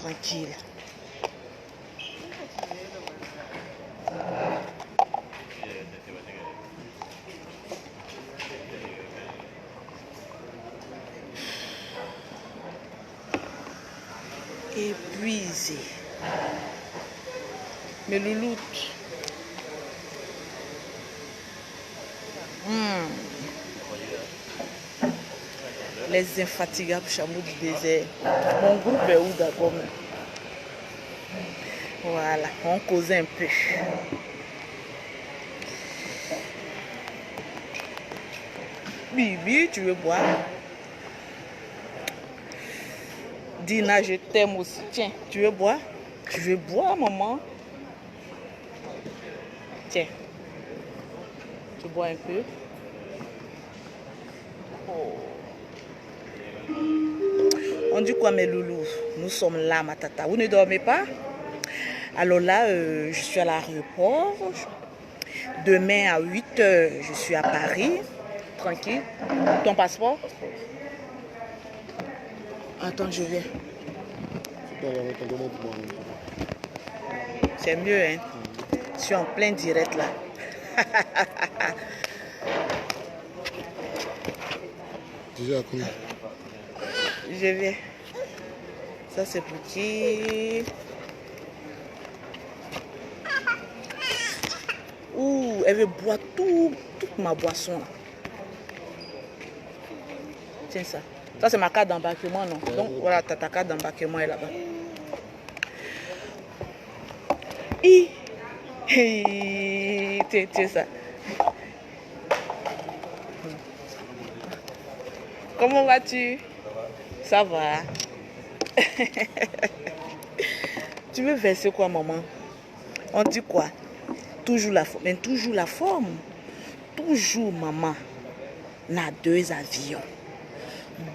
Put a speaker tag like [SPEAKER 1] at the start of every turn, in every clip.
[SPEAKER 1] tranquille. Épuisé. Mes louloutes. Les infatigables chameaux du désert. Mon groupe est où d'abord? Voilà, on cause un peu. Bibi, tu veux boire? Dina, je t'aime aussi. Tiens, tu veux boire? Tu veux boire, maman? Tiens. Tu bois un peu. Oh. On dit quoi, mes loulous? Nous sommes là, ma tata. Vous ne dormez pas? Alors là, je suis à l'aéroport. Demain à 8h, je suis à Paris. Tranquille. Ton passeport? Attends, je viens. C'est mieux, hein? Je suis en plein direct là. Je viens. Ça, c'est petit. Ouh, elle veut boire toute ma boisson. Tiens ça. Ça, c'est ma carte d'embarquement, non? Donc, voilà, ta carte d'embarquement est là-bas. Tiens ça. Comment vas-tu? Ça va. Tu veux verser quoi, maman? On dit quoi? Toujours la forme. Mais toujours la forme. Toujours, maman. On a 2 avions.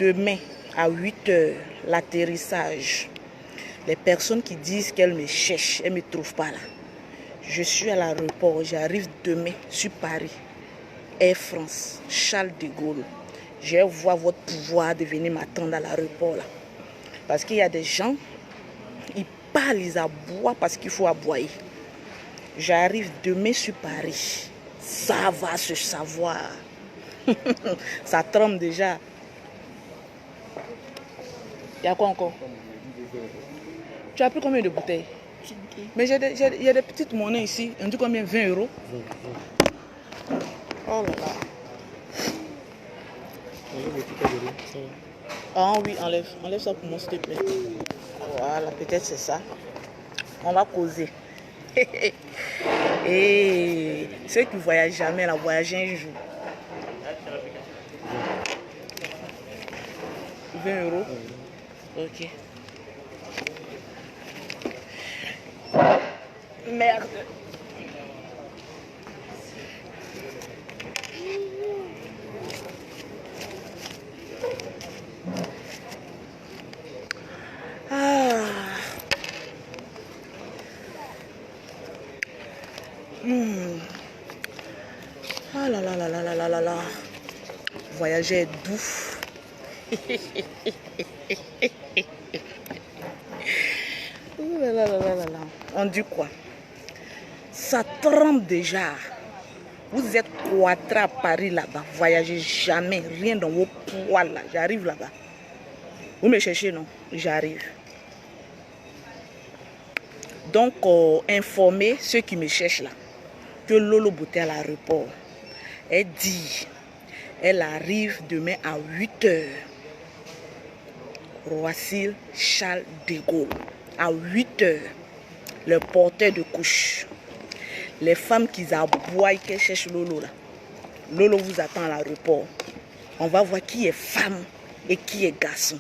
[SPEAKER 1] Demain, à 8h, l'atterrissage. Les personnes qui disent qu'elles me cherchent, elles ne me trouvent pas là. Je suis à l'aéroport. J'arrive demain sur Paris. Air France, Charles de Gaulle. Je vais voir votre pouvoir de venir m'attendre à l'aéroport là. Parce qu'il y a des gens, ils parlent, ils aboient parce qu'il faut aboyer. J'arrive demain sur Paris. Ça va se savoir. Ça tremble déjà. Il y a quoi encore? Tu as pris combien de bouteilles? Mais il y a des petites monnaies ici. On dit combien? 20 €? Oh là là. Ah oui, enlève ça pour moi s'il te plaît. Voilà, peut-être c'est ça. On va causer. Et ceux qui ne voyagent jamais, là, voyager un jour. 20 €. Ok. Merde. Ah là là là là là là là là. Voyager est doux. Là là là là là là. On dit quoi? Ça tremble déjà. Vous êtes cloîtrés à Paris là-bas. Voyagez jamais. Rien dans vos poils là. J'arrive là-bas. Vous me cherchez, non? J'arrive. Donc, informez ceux qui me cherchent là que Lolo Beauté à l'aéroport. Elle dit, elle arrive demain à 8h. Roissy Charles de Gaulle. À 8h. Le porteur de couche. Les femmes qui aboient, qui cherchent Lolo là. Lolo vous attend à l'aéroport. On va voir qui est femme et qui est garçon.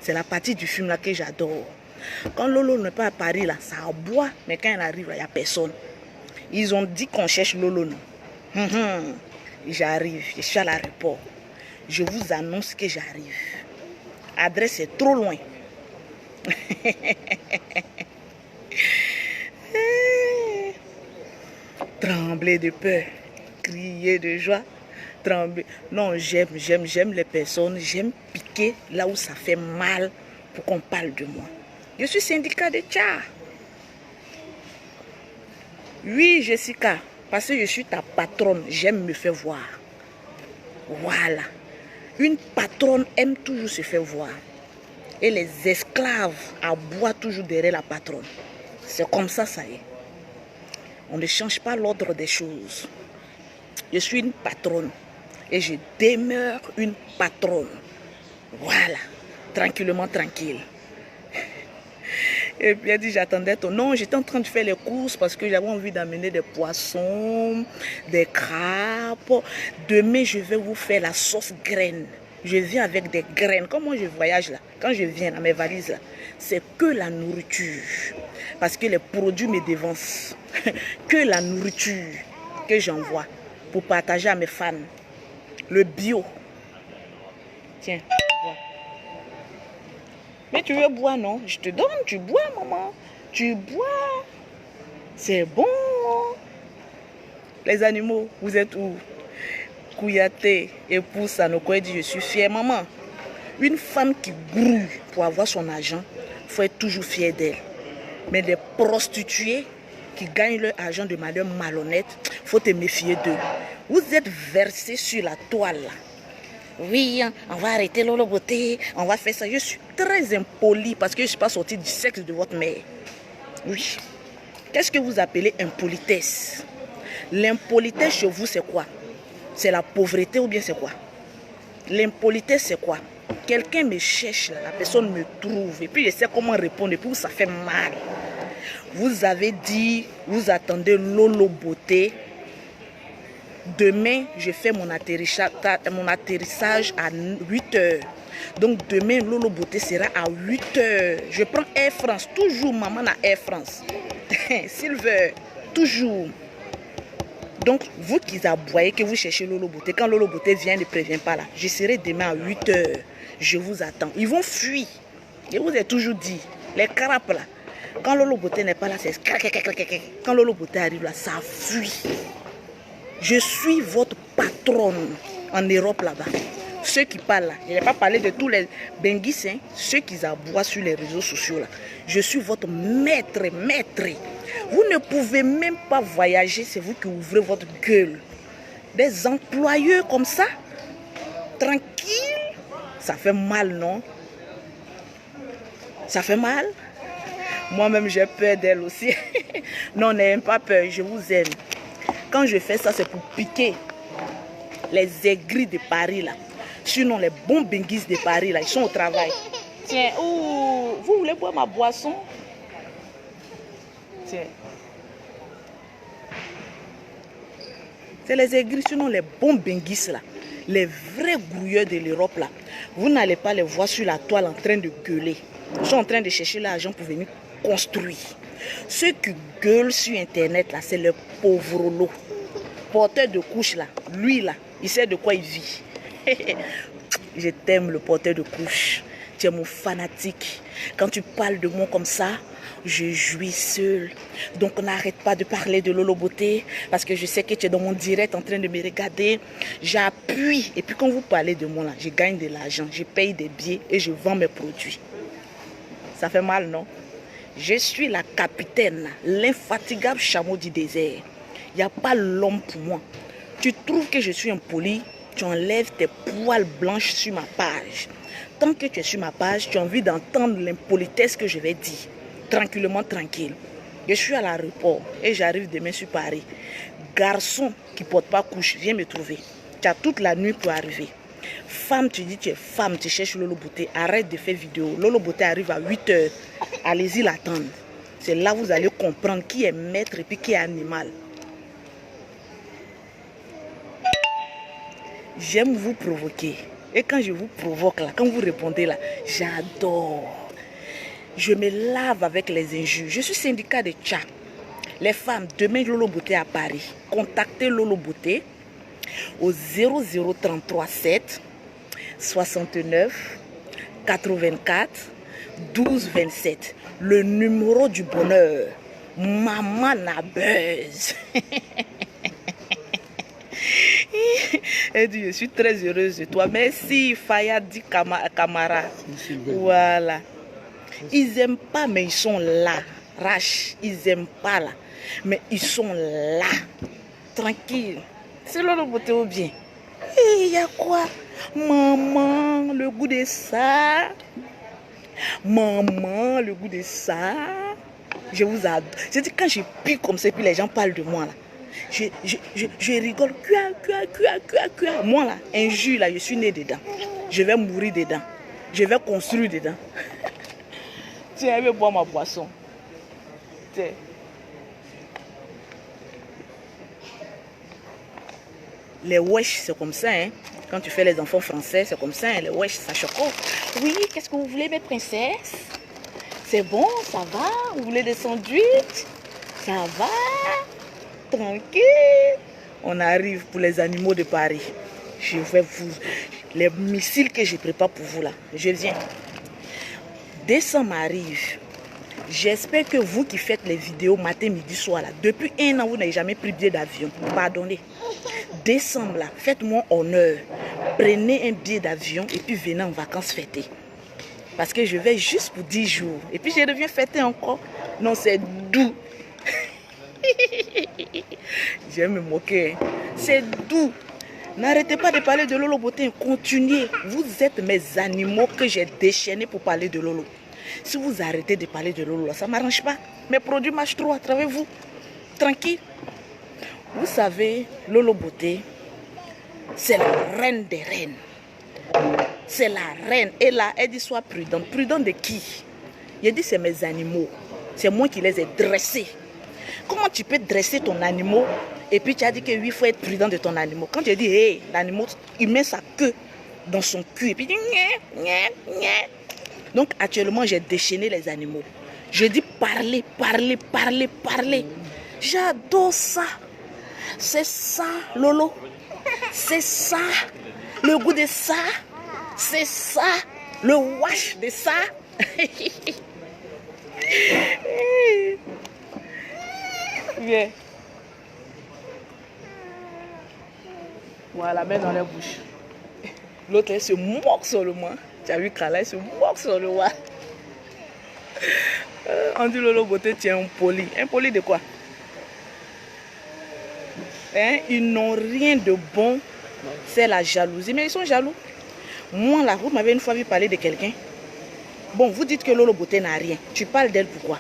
[SPEAKER 1] C'est la partie du film là que j'adore. Quand Lolo n'est pas à Paris là, ça aboie. Mais quand elle arrive là, il n'y a personne. Ils ont dit qu'on cherche Lolo. J'arrive, je suis à l'aéroport. Je vous annonce que j'arrive. Adresse est trop loin. Trembler de peur, crier de joie, trembler. Non, j'aime les personnes, j'aime piquer là où ça fait mal pour qu'on parle de moi. Je suis syndicat de tcha. Oui, Jessica, parce que je suis ta patronne, j'aime me faire voir. Voilà. Une patronne aime toujours se faire voir. Et les esclaves aboient toujours derrière la patronne. C'est comme ça, ça y est. On ne change pas l'ordre des choses. Je suis une patronne. Et je demeure une patronne. Voilà. Tranquillement, tranquille. Et puis elle dit, j'attendais ton nom. J'étais en train de faire les courses parce que j'avais envie d'amener des poissons, des crabes. Demain, je vais vous faire la sauce graine. Je viens avec des graines. Comme moi, je voyage là. Quand je viens dans mes valises là, c'est que la nourriture. Parce que les produits me dévancent. Que la nourriture que j'envoie pour partager à mes fans. Le bio. Tiens, bois. Mais tu veux boire, non? Je te donne, tu bois, maman. Tu bois. C'est bon. Les animaux, vous êtes où? Kouyaté, épouse Sanoko, dit, je suis fière, maman. Une femme qui grouille pour avoir son argent, il faut être toujours fier d'elle. Mais des prostituées qui gagnent leur argent de manière malhonnête, il faut te méfier d'eux. Vous êtes versés sur la toile. Oui, on va arrêter Lolo Beauté, on va faire ça. Je suis très impolie parce que je ne suis pas sortie du sexe de votre mère. Oui. Qu'est-ce que vous appelez impolitesse? L'impolitesse chez vous, c'est quoi? C'est la pauvreté ou bien c'est quoi? L'impolitesse, c'est quoi? Quelqu'un me cherche, la personne me trouve, et puis je sais comment répondre, et puis ça fait mal. Vous avez dit, vous attendez Lolo Beauté. Demain, je fais mon atterrissage à 8 h. Donc demain, Lolo Beauté sera à 8 h. Je prends Air France, toujours maman à Air France. Silver, toujours. Donc, vous qui aboyez, que vous cherchez Lolo Beauté, quand Lolo Beauté vient, ne prévient pas là. Je serai demain à 8 h. Je vous attends. Ils vont fuir. Je vous ai toujours dit, les carapes là, quand Lolo Beauté n'est pas là, c'est quand Lolo Beauté arrive là, ça fuit. Je suis votre patronne en Europe là-bas. Ceux qui parlent là, je n'ai pas parlé de tous les benguis, hein, ceux qui aboient sur les réseaux sociaux là. Je suis votre maître. Vous ne pouvez même pas voyager, c'est vous qui ouvrez votre gueule. Des employeurs comme ça, tranquille, ça fait mal, non? Ça fait mal? Moi-même, j'ai peur d'elle aussi. Non, n'ayez pas peur, je vous aime. Quand je fais ça, c'est pour piquer les aigris de Paris, là. Sinon, les bons benguis de Paris, là, ils sont au travail. Tiens, vous voulez boire ma boisson? Tiens. C'est les aigris, sinon les bons benguis, là. Les vrais grouilleurs de l'Europe, là. Vous n'allez pas les voir sur la toile en train de gueuler. Ils sont en train de chercher l'argent pour venir construire. Ceux qui gueulent sur Internet, là, c'est le pauvre lot. Porteur de couche, là, lui, là, il sait de quoi il vit. Je t'aime, le porteur de couche. Tu es mon fanatique. Quand tu parles de moi comme ça, je jouis seul. Donc, n'arrête pas de parler de Lolo Beauté, parce que je sais que tu es dans mon direct en train de me regarder. J'appuie. Et puis, quand vous parlez de moi, là, je gagne de l'argent, je paye des billets et je vends mes produits. Ça fait mal, non? Je suis la capitaine, l'infatigable chameau du désert. Il n'y a pas l'homme pour moi. Tu trouves que je suis impoli, tu enlèves tes poils blanches sur ma page. Tant que tu es sur ma page, tu as envie d'entendre l'impolitesse que je vais dire. Tranquillement, tranquille. Je suis à l'aéroport et j'arrive demain sur Paris. Garçon qui ne porte pas couche, viens me trouver. Tu as toute la nuit pour arriver. Femme, tu dis tu es femme, tu cherches Lolo Beauté. Arrête de faire vidéo. Lolo Beauté arrive à 8 h. Allez-y l'attendre. C'est là que vous allez comprendre qui est maître et puis qui est animal. J'aime vous provoquer. Et quand je vous provoque là, quand vous répondez là, j'adore. Je me lave avec les injures. Je suis syndicat de tcha. Les femmes, demain Lolo Beauté à Paris. Contactez Lolo Beauté au 0033 7 69 84 12 27. Le numéro du bonheur. Maman Nabeuse. Elle dit, je suis très heureuse de toi. Merci, Fayadi Kamara. Voilà. Ils n'aiment pas, mais ils sont là. Rach, ils n'aiment pas là. Mais ils sont là. Tranquille. C'est Lolo Beauté ou bien? Et il y a quoi? Maman, le goût de ça. Maman, le goût de ça. Je vous adore. Je dis quand je pue comme ça, puis les gens parlent de moi là. Je rigole. Cuia. Moi là, un jus là, je suis né dedans. Je vais mourir dedans. Je vais construire dedans. Tiens, je vais boire ma boisson. Tiens. Les wesh, c'est comme ça, hein. Quand tu fais les enfants français, c'est comme ça, hein. Les wesh, ça choque. Oui, qu'est-ce que vous voulez, mes princesses? C'est bon, ça va? Vous voulez des sandwichs? Ça va? Tranquille. On arrive pour les animaux de Paris. Je vais vous... Les missiles que je prépare pour vous là, je viens. Décembre arrive. J'espère que vous qui faites les vidéos matin, midi, soir là, depuis 1 an, vous n'avez jamais pris billet d'avion. Pardonnez. Décembre là, faites-moi honneur. Prenez un billet d'avion et puis venez en vacances fêter. Parce que je vais juste pour 10 jours. Et puis je reviens fêter encore. Non, c'est doux. Je vais me moquer. Hein. C'est doux. N'arrêtez pas de parler de Lolo Beauté. Continuez. Vous êtes mes animaux que j'ai déchaînés pour parler de Lolo. Si vous arrêtez de parler de Lolo, ça ne m'arrange pas. Mes produits marchent trop à travers vous. Tranquille. Vous savez, Lolo Beauté, c'est la reine des reines. C'est la reine. Et là, elle dit sois prudente. Prudente de qui? Il dit c'est mes animaux. C'est moi qui les ai dressés. Comment tu peux dresser ton animal et puis tu as dit que oui, il faut être prudent de ton animal. Quand tu dis, hey, l'animal, il met sa queue dans son cul et puis il dit, nye. Donc actuellement, j'ai déchaîné les animaux. Je dis parler. J'adore ça. C'est ça, Lolo. C'est ça, le goût de ça. C'est ça, le wash de ça. Viens. Voilà, mets dans la bouche. L'autre, elle se moque sur le moi. Tu as vu Kala, elle se moque sur le moi. On dit Lolo Beauté, tu es un poli. Un poli de quoi? Hein? Ils n'ont rien de bon. C'est la jalousie. Mais ils sont jaloux. Moi, là, vous m'avez une fois vu parler de quelqu'un. Bon, vous dites que Lolo Beauté n'a rien. Tu parles d'elle pourquoi?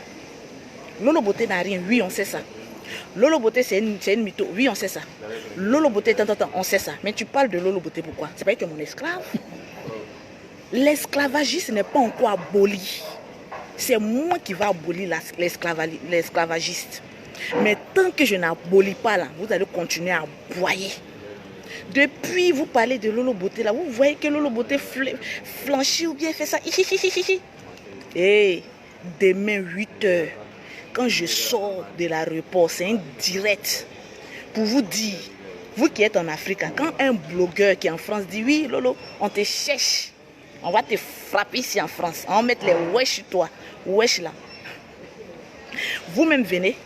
[SPEAKER 1] Lolo Beauté n'a rien. Oui, on sait ça. Lolo Beauté, c'est une mytho. Oui, on sait ça. Lolo Beauté, on sait ça. Mais tu parles de Lolo Beauté pourquoi? C'est pas que mon esclave. L'esclavagiste n'est pas encore aboli. C'est moi qui va abolir l'esclavagiste. Mais tant que je n'abolis pas là, vous allez continuer à aboyer. Depuis, vous parlez de Lolo Beauté là, vous voyez que Lolo Beauté flanchit ou bien fait ça. Et demain 8h, quand je sors de l'aéroport, c'est un direct pour vous dire, vous qui êtes en Afrique, quand un blogueur qui est en France dit oui Lolo, on te cherche, on va te frapper ici en France, on va mettre les wesh sur toi, wesh là. Vous-même venez.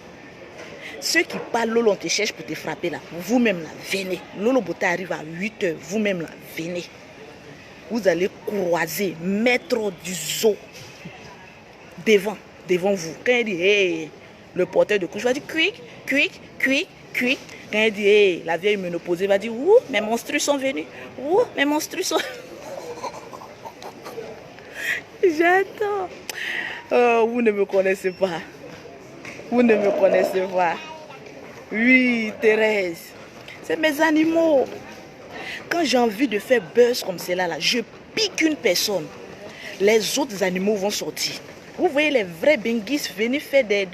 [SPEAKER 1] Ceux qui parlent Lolo, on te cherche pour te frapper là. Vous-même là, venez. Lolo Beauté arrive à 8h. Vous-même là, venez. Vous allez croiser maître du zoo devant vous. Quand il dit, hey, le porteur de couche va dire, quick. Quand il dit, hey, la vieille ménopausée va dire, ouh, mes monstrues sont venus. Ouh, mes monstrues sont... J'adore. Oh, vous ne me connaissez pas. Vous ne me connaissez pas. Oui, Thérèse. C'est mes animaux. Quand j'ai envie de faire buzz comme cela, là, je pique une personne. Les autres animaux vont sortir. Vous voyez les vrais bengis venir faire des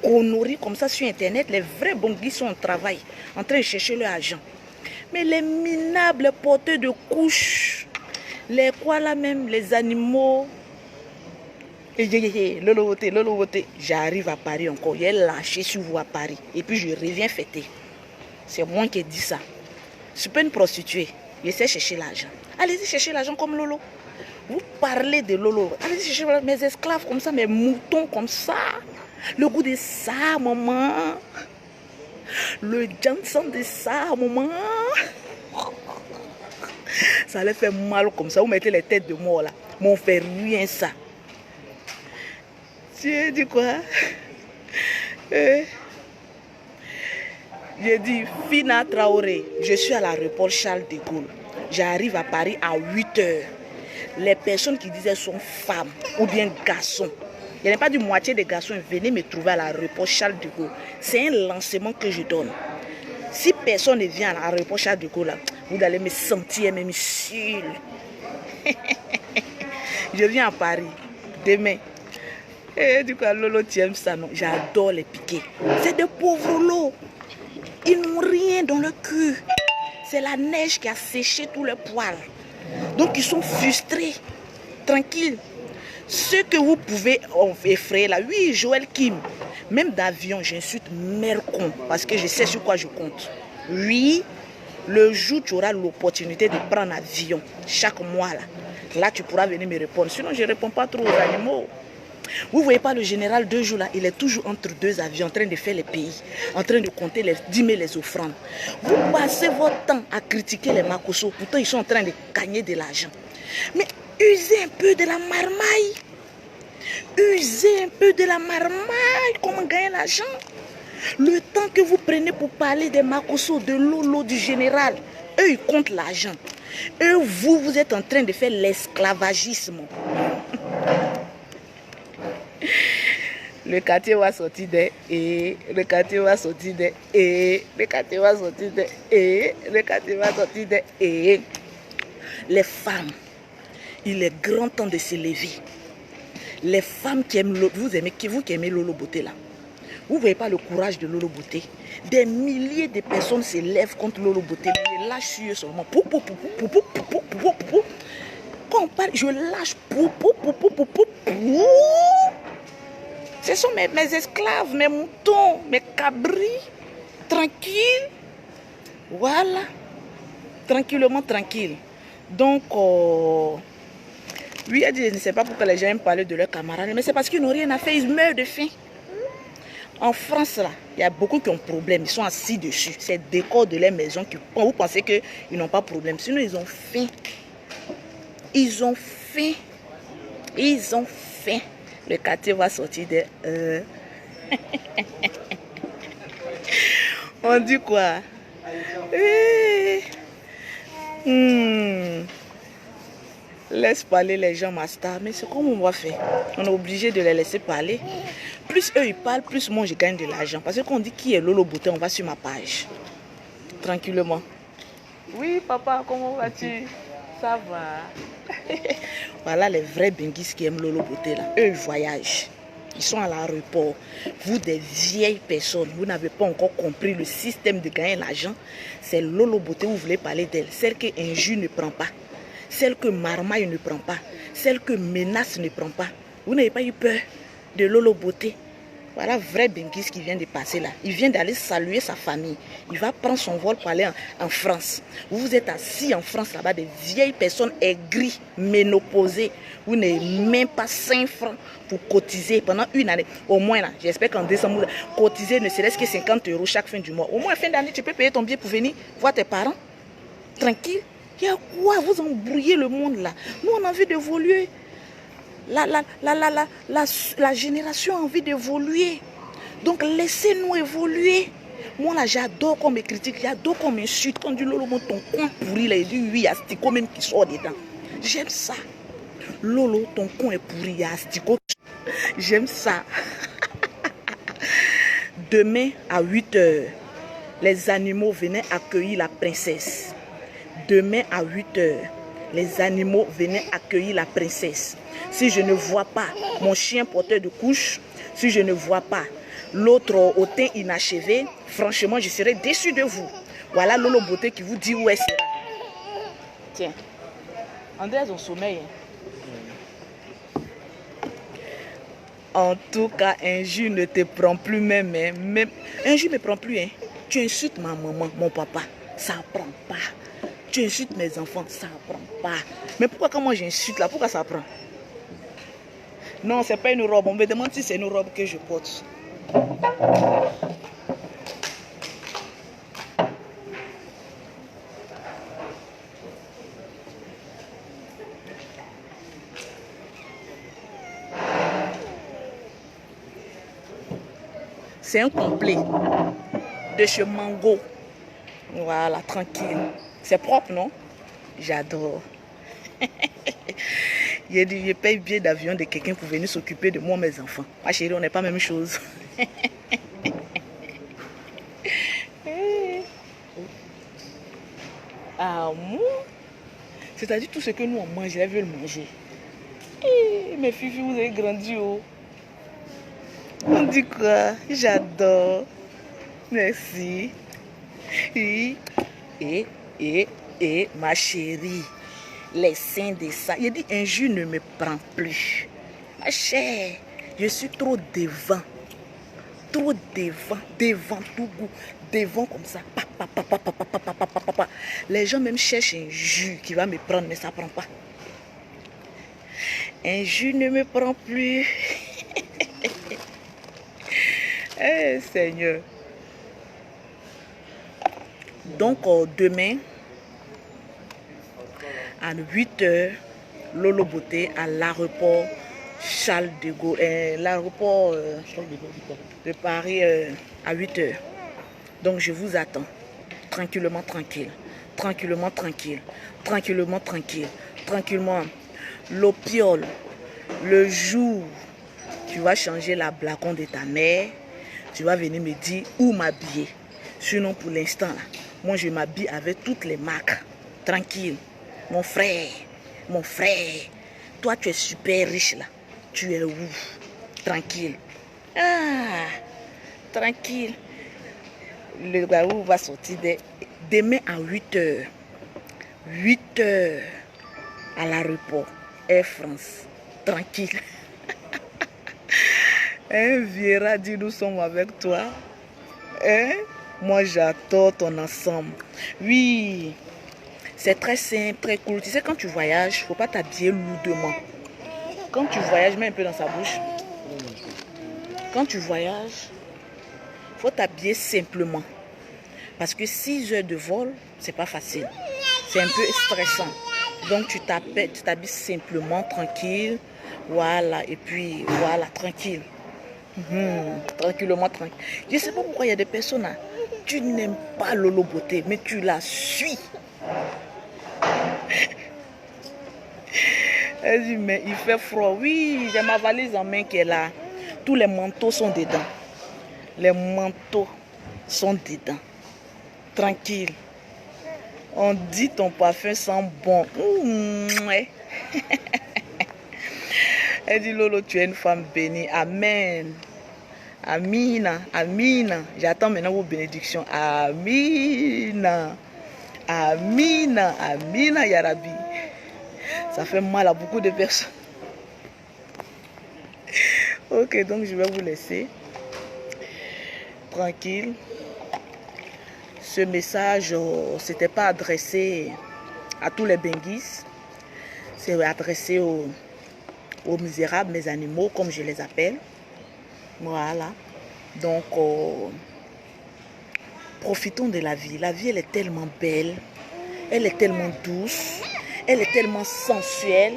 [SPEAKER 1] conneries comme ça sur Internet. Les vrais bengis sont en travail, en train de chercher leur argent. Mais les minables, les porteurs de couches, les quoi là même, les animaux... Lolo Beauté, j'arrive à Paris encore. Il est lâché sur vous à Paris. Et puis je reviens fêter. C'est moi qui ai dit ça. Je suis pas une prostituée. J'essaie de chercher l'argent. Allez-y chercher l'argent comme Lolo. Vous parlez de Lolo. Allez-y chercher mes esclaves comme ça, mes moutons comme ça. Le goût de ça, maman. Le Johnson de ça, maman. Ça allait faire mal comme ça. Vous mettez les têtes de mort là. Mais on fait rien ça. Tu as dit quoi? J'ai dit, Fina Traoré, je suis à l'aéroport Charles de Gaulle. J'arrive à Paris à 8 heures. Les personnes qui disaient sont femmes ou bien garçons. Il n'y a pas du moitié des garçons, venez me trouver à l'aéroport Charles de Gaulle. C'est un lancement que je donne. Si personne ne vient à l'aéroport Charles de Gaulle, vous allez me sentir même seul. Je viens à Paris demain. Et du coup, Lolo, tu aimes ça, non? J'adore les piquets. C'est des pauvres lots. Ils n'ont rien dans le cul. C'est la neige qui a séché tous les poils. Donc, ils sont frustrés. Tranquilles. Ce que vous pouvez effrayer là, oui, Joël Kim, même d'avion, j'insulte Mercon parce que je sais sur quoi je compte. Oui, le jour où tu auras l'opportunité de prendre un avion, chaque mois là, tu pourras venir me répondre. Sinon, je ne réponds pas trop aux animaux. Vous ne voyez pas le général 2 jours là, il est toujours entre deux avions en train de faire les pays, en train de compter les 10 000 les offrandes. Vous passez votre temps à critiquer les Makosso, pourtant ils sont en train de gagner de l'argent. Mais usez un peu de la marmaille. Usez un peu de la marmaille, comment gagner l'argent. Le temps que vous prenez pour parler des Makosso, de Lolo, du général, eux ils comptent l'argent. Eux, vous êtes en train de faire l'esclavagisme. Le quartier va sortir des et le quartier va sortir des et le quartier va sortir des et le quartier va sortir des et. Les femmes, il est grand temps de se lever. Les femmes qui aiment Lolo, vous qui aimez Lolo Beauté là, vous ne voyez pas le courage de Lolo Beauté. Des milliers de personnes se lèvent contre Lolo Beauté. Je lâche sur eux seulement. Quand on parle, je lâche. Ce sont mes esclaves, mes moutons, mes cabris. Tranquille. Voilà. Tranquillement, tranquille. Donc, lui a dit, je ne sais pas pourquoi les gens aiment parler de leurs camarades, mais c'est parce qu'ils n'ont rien à faire, ils meurent de faim. En France, là, il y a beaucoup qui ont problème, ils sont assis dessus. C'est le décor de leur maison qui, quand vous pensez qu'ils n'ont pas de problème, sinon ils ont faim. Ils ont faim. Ils ont faim. Le quartier va sortir de... On dit quoi? Laisse parler les gens, master. Mais c'est comme on va faire. On est obligé de les laisser parler. Plus eux ils parlent, plus moi je gagne de l'argent. Parce que quand on dit qui est Lolo Beauté, on va sur ma page. Tranquillement. Oui, papa, comment vas-tu? Ça va. Voilà les vrais benguis qui aiment Lolo Beauté là. Eux ils voyagent. Ils sont à l'aéroport. Vous, des vieilles personnes, vous n'avez pas encore compris le système de gagner l'argent. C'est Lolo Beauté, vous voulez parler d'elle. Celle que Injure ne prend pas. Celle que Marmaille ne prend pas. Celle que Menace ne prend pas. Vous n'avez pas eu peur de Lolo Beauté. Voilà vrai Benguis qui vient de passer là. Il vient d'aller saluer sa famille. Il va prendre son vol pour aller en France. Vous êtes assis en France là-bas, des vieilles personnes aigries, ménopausées. Vous n'avez même pas 5 francs pour cotiser pendant une année. Au moins là, j'espère qu'en décembre, cotiser ne serait-ce que 50 € chaque fin du mois. Au moins fin d'année, tu peux payer ton billet pour venir voir tes parents. Tranquille. Il y a quoi? Vous embrouillez le monde là. Nous, on a envie d'évoluer. La génération a envie d'évoluer. Donc, laissez-nous évoluer. Moi, là, j'adore qu'on me critique. J'adore qu'on m'insulte. Quand on dit Lolo, ton con pourri, là, il dit oui, il y a Astico même qui sort dedans. J'aime ça. Lolo, ton con est pourri, il y a Astico. J'aime ça. Demain, à 8 h, les animaux venaient accueillir la princesse. Demain, à 8 h, les animaux venaient accueillir la princesse. Si je ne vois pas mon chien porteur de couche, si je ne vois pas l'autre au teint inachevé, franchement, je serai déçu de vous. Voilà Lolo Beauté qui vous dit où elle sera. Tiens, André a son sommeil. En tout cas, Injure ne te prend plus même. Injure ne me prend plus. Hein. Tu insultes ma maman, mon papa, ça ne prend pas. Tu insultes mes enfants, ça ne prend pas. Mais pourquoi quand moi j'insulte là, pourquoi ça prend? Non, c'est pas une robe. On me demande si c'est une robe que je porte. C'est un complet de chez Mango. Voilà, tranquille. C'est propre, non? J'adore. Il dit, je paye billet d'avion de quelqu'un pour venir s'occuper de moi, mes enfants. Ma chérie, on n'est pas la même chose. Amour. C'est-à-dire tout ce que nous on mange, elles veulent manger. Mes filles, vous avez grandi, oh. On dit quoi? J'adore. Merci. Et ma chérie, les seins de ça. Il dit un jus ne me prend plus. Ma chère, je suis trop devant. Trop devant tout goût. Devant comme ça. Les gens même cherchent un jus qui va me prendre, mais ça ne prend pas. Un jus ne me prend plus. Eh Seigneur. Donc demain, à 8h, Lolo Beauté à l'aéroport Charles de Gaulle, l'aéroport de Paris à 8h. Donc je vous attends, tranquillement, tranquille, tranquillement, tranquille, tranquillement, tranquille, tranquillement. L'opiole, le jour, tu vas changer la blacon de ta mère, tu vas venir me dire où m'habiller. Sinon pour l'instant, moi je m'habille avec toutes les marques, tranquille. Mon frère, toi tu es super riche là, tu es où? Tranquille. Ah, tranquille. Le Garou va sortir demain à 8h. 8h à l'aéroport Air France. Tranquille. Hein, Viera dit nous sommes avec toi. Hein? Moi j'adore ton ensemble. Oui. C'est très simple, très cool. Tu sais, quand tu voyages, il ne faut pas t'habiller lourdement. Quand tu voyages, mets un peu dans sa bouche. Quand tu voyages, il faut t'habiller simplement. Parce que 6 heures de vol, c'est pas facile. C'est un peu stressant. Donc tu t'habilles simplement, tranquille. Voilà, et puis voilà, tranquille. Tranquillement, tranquille. Je ne sais pas pourquoi il y a des personnes là. Tu n'aimes pas Lolo Beauté, mais tu la suis. Elle dit, mais il fait froid. Oui, j'ai ma valise en main qui est là. Tous les manteaux sont dedans. Les manteaux sont dedans. Tranquille. On dit ton parfum sent bon. Ouais. Elle dit, Lolo, tu es une femme bénie. Amen. Amina. Amina. J'attends maintenant vos bénédictions. Amina. Amina. Amina, Yarabi. Ça fait mal à beaucoup de personnes. Ok, donc je vais vous laisser. Tranquille. Ce message, c'était pas adressé à tous les benguis. C'est adressé aux misérables, mes animaux, comme je les appelle. Voilà. Donc, profitons de la vie. La vie, elle est tellement belle. Elle est tellement douce. Elle est tellement sensuelle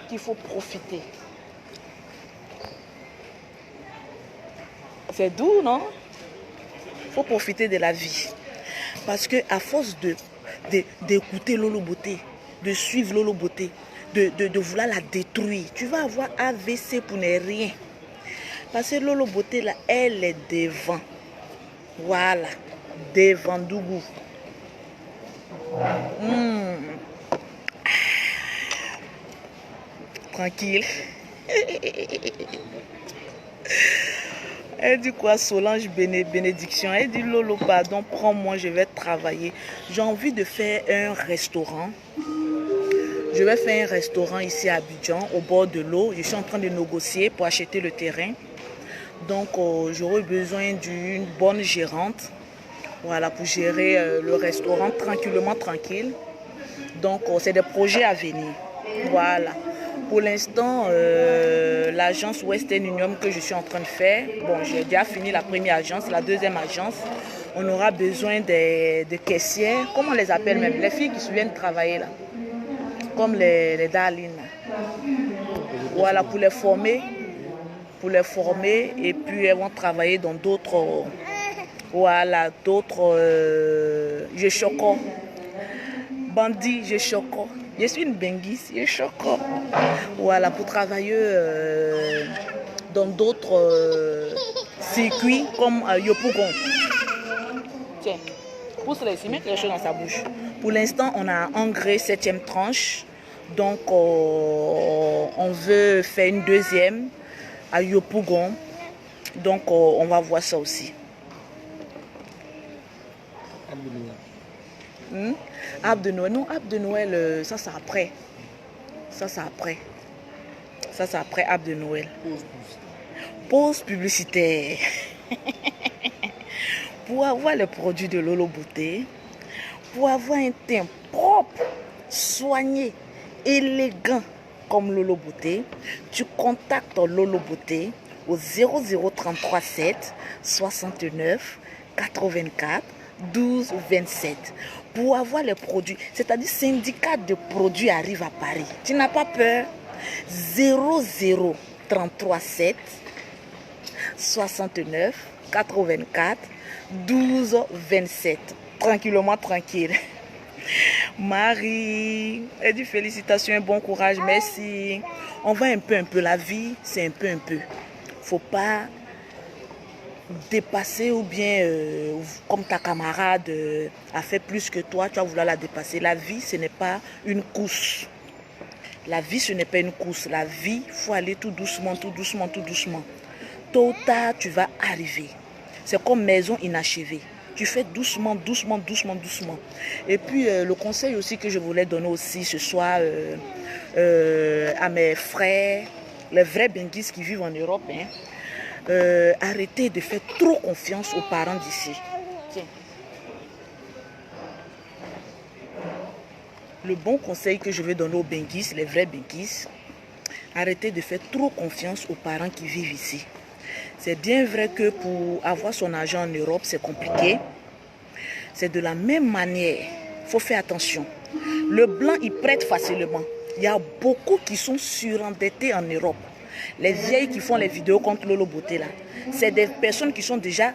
[SPEAKER 1] qu'il faut profiter. C'est doux, non? Il faut profiter de la vie. Parce que à force d'écouter Lolo Beauté, de suivre Lolo Beauté, de vouloir la détruire, tu vas avoir AVC pour ne rien. Parce que Lolo Beauté, là, elle est devant. Voilà. Devant Dougou. Tranquille. Elle dit quoi, Solange bénédiction? Elle dit, Lolo, pardon, prends-moi, je vais travailler. J'ai envie de faire un restaurant. Je vais faire un restaurant ici à Abidjan, au bord de l'eau. Je suis en train de négocier pour acheter le terrain. Donc, j'aurai besoin d'une bonne gérante. Voilà, pour gérer le restaurant tranquillement, tranquille. Donc, c'est des projets à venir. Voilà. Pour l'instant, l'agence Western Union que je suis en train de faire, bon, j'ai déjà fini la première agence, la deuxième agence, on aura besoin de caissières, comment on les appelle même, les filles qui viennent travailler là, comme les darlings. Voilà, pour les former, pour les former et puis elles vont travailler dans d'autres, voilà, d'autres, je choco, bandit, je choco. Je suis une benguise, je choco. Voilà, pour travailler dans d'autres circuits comme Yopougon. Tiens, pousse-le ici, mets quelque chose dans sa bouche. Pour l'instant, on a engrais 7e tranche. Donc, on veut faire une deuxième à Yopougon. Donc, on va voir ça aussi. Arbre de Noël. Non, arbre de Noël, ça c'est après. Ça c'est après. Ça c'est après arbre de Noël. Pause publicitaire. Pour avoir les produits de Lolo Beauté, pour avoir un teint propre, soigné, élégant comme Lolo Beauté, tu contactes Lolo Beauté au 0033 7 69 84 12 27 pour avoir les produits. C'est-à-dire syndicat de produits arrive à Paris. Tu n'as pas peur. 0033 7 69 84 12 27. Tranquillement, tranquille. Marie, elle dit félicitations et bon courage, merci. On va un peu. La vie, c'est un peu. Faut pas dépasser ou bien comme ta camarade a fait plus que toi, tu vas vouloir la dépasser. La vie, ce n'est pas une course. La vie, ce n'est pas une course. La vie, il faut aller tout doucement. Tôt ou tard, tu vas arriver. C'est comme maison inachevée. Tu fais doucement. Et puis, le conseil aussi que je voulais donner aussi ce soir à mes frères, les vrais benguistes qui vivent en Europe, hein, arrêtez de faire trop confiance aux parents d'ici. Tiens. Le bon conseil que je vais donner aux benguistes, les vrais benguistes, arrêtez de faire trop confiance aux parents qui vivent ici. C'est bien vrai que pour avoir son argent en Europe, c'est compliqué. C'est de la même manière. Il faut faire attention. Le blanc, il prête facilement. Il y a beaucoup qui sont surendettés en Europe. Les vieilles qui font les vidéos contre Lolo Beauté, là, c'est des personnes qui sont déjà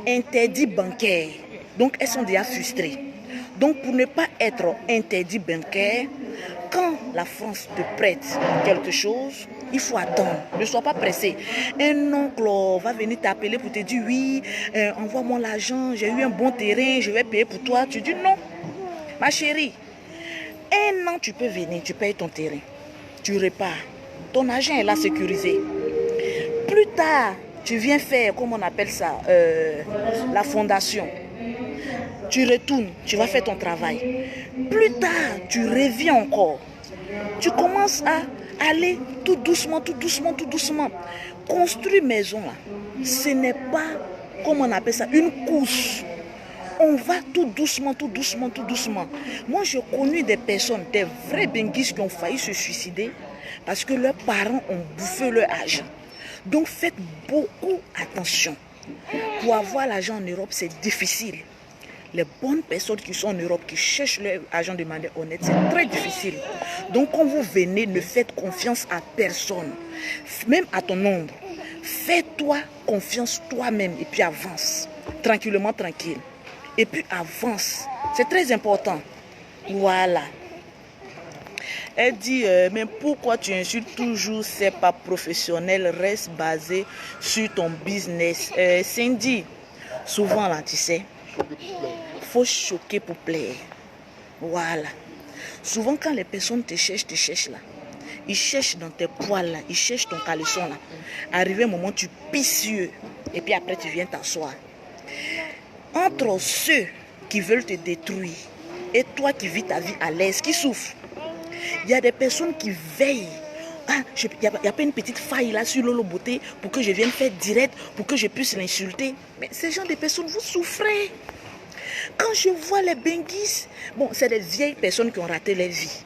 [SPEAKER 1] interdites bancaires. Donc, elles sont déjà frustrées. Donc, pour ne pas être interdit bancaire, quand la France te prête quelque chose, il faut attendre. Ne sois pas pressé. Un oncle va venir t'appeler pour te dire oui, envoie-moi l'argent, j'ai eu un bon terrain, je vais payer pour toi. Tu dis non. Ma chérie, un an tu peux venir, tu payes ton terrain. Tu repars. Ton argent est là sécurisé. Plus tard, tu viens faire, comment on appelle ça, la fondation. Tu retournes, tu vas faire ton travail. Plus tard, tu reviens encore. Tu commences à aller tout doucement. Construire maison, là, ce n'est pas, comment on appelle ça, une course. On va tout doucement. Moi, j'ai connu des personnes, des vrais benguistes qui ont failli se suicider parce que leurs parents ont bouffé leur argent. Donc, faites beaucoup attention. Pour avoir l'argent en Europe, c'est difficile. Les bonnes personnes qui sont en Europe, qui cherchent leur argent de manière honnête, c'est très difficile. Donc, quand vous venez, ne faites confiance à personne, même à ton ombre. Fais-toi confiance toi-même et puis avance. Tranquillement, tranquille. Et puis avance. C'est très important. Voilà. Elle dit, mais pourquoi tu insultes toujours? C'est pas professionnel, reste basé sur ton business. Cindy, souvent là, tu sais, faut choquer pour plaire. Voilà. Souvent quand les personnes te cherchent là, ils cherchent dans tes poils là, ils cherchent ton caleçon là. Arrivé un moment, tu pisses sur eux, et puis après tu viens t'asseoir. Entre ceux qui veulent te détruire et toi qui vis ta vie à l'aise, qui souffre, il y a des personnes qui veillent. Ah, il n'y a pas une petite faille là sur Lolo Beauté pour que je vienne faire direct, pour que je puisse l'insulter. Mais ces gens de personnes, vous souffrez. Quand je vois les benguistes, bon, c'est des vieilles personnes qui ont raté leur vie.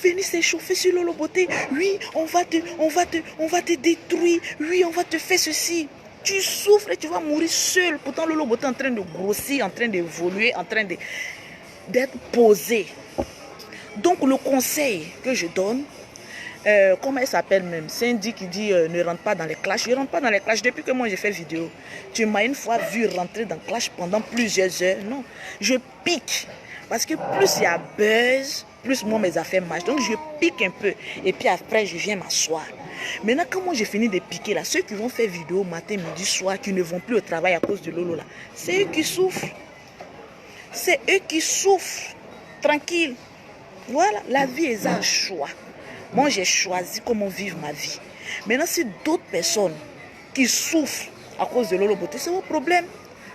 [SPEAKER 1] Venez s'échauffer sur Lolo Beauté. Oui, on va te détruire. Oui, on va te faire ceci. Tu souffres et tu vas mourir seul. Pourtant, Lolo Beauté est en train de grossir, en train d'évoluer, en train d'être posé. Donc, le conseil que je donne, comment elle s'appelle même, Cindy qui dit ne rentre pas dans les clashs. Je ne rentre pas dans les clashs depuis que moi j'ai fait vidéo. Tu m'as une fois vu rentrer dans le clash pendant plusieurs heures. Non, je pique. Parce que plus il y a buzz, plus moi mes affaires marchent. Donc je pique un peu. Et puis après je viens m'asseoir. Maintenant quand moi j'ai fini de piquer là, ceux qui vont faire vidéo matin, midi, soir, qui ne vont plus au travail à cause de Lolo là, c'est eux qui souffrent. C'est eux qui souffrent. Tranquille. Voilà, la vie est un choix. Moi, j'ai choisi comment vivre ma vie. Maintenant, si d'autres personnes qui souffrent à cause de Lolo Beauté, c'est vos problèmes.